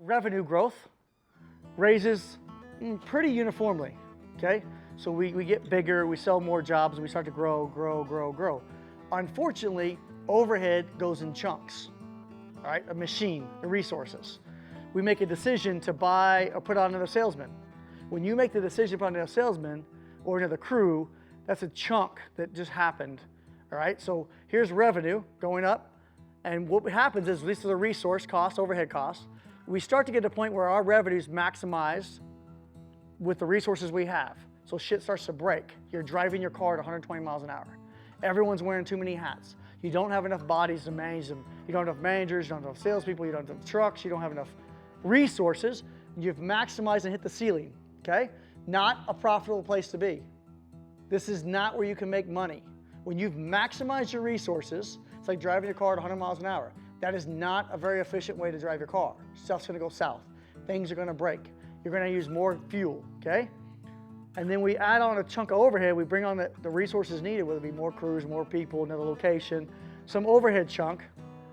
Revenue growth raises pretty uniformly, okay? So we get bigger, we sell more jobs, we start to grow. Unfortunately, overhead goes in chunks, all right? A machine, the resources. We make a decision to buy or put on another salesman. When you make the decision to put on another salesman or another crew, that's a chunk that just happened, all right? So here's revenue going up, and what happens is, this is a resource cost, overhead cost. We start to get to a point where our revenue is maximized with the resources we have. So shit starts to break. You're driving your car at 120 miles an hour. Everyone's wearing too many hats. You don't have enough bodies to manage them. You don't have enough managers, you don't have enough salespeople, you don't have enough trucks, you don't have enough resources. You've maximized and hit the ceiling, okay? Not a profitable place to be. This is not where you can make money. When you've maximized your resources, it's like driving your car at 100 miles an hour. That is not a very efficient way to drive your car. Stuff's gonna go south. Things are gonna break. You're gonna use more fuel, okay? And then we add on a chunk of overhead. We bring on the resources needed, whether it be more crews, more people, another location, some overhead chunk,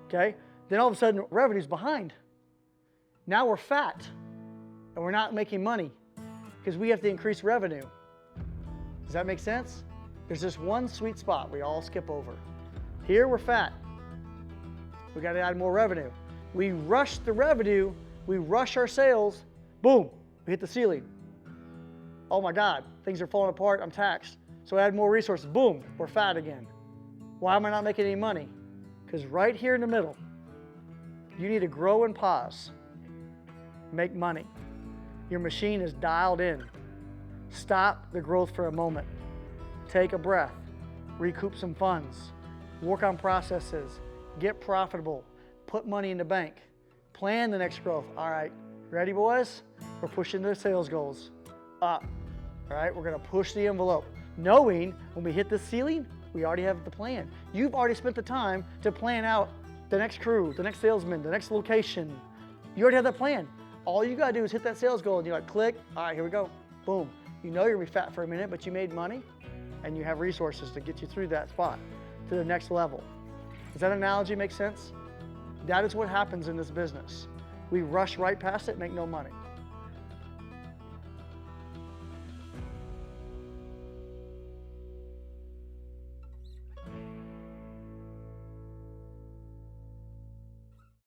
okay? Then all of a sudden, revenue's behind. Now we're fat, and we're not making money because we have to increase revenue. Does that make sense? There's just one sweet spot we all skip over. Here we're fat. We got to add more revenue. We rush the revenue, we rush our sales, boom, we hit the ceiling. Oh my God, things are falling apart, I'm taxed. So add more resources, boom, we're fat again. Why am I not making any money? Because right here in the middle, you need to grow and pause. Make money. Your machine is dialed in. Stop the growth for a moment. Take a breath, recoup some funds, work on processes, get profitable, put money in the bank, plan the next growth. All right, ready boys? We're pushing the sales goals up. All right, we're gonna push the envelope, knowing when we hit the ceiling, we already have the plan. You've already spent the time to plan out the next crew, the next salesman, the next location. You already have that plan. All you gotta do is hit that sales goal and you're like, click, all right, here we go, boom. You know you're gonna be fat for a minute, but you made money and you have resources to get you through that spot to the next level. Does that analogy make sense? That is what happens in this business. We rush right past it, make no money.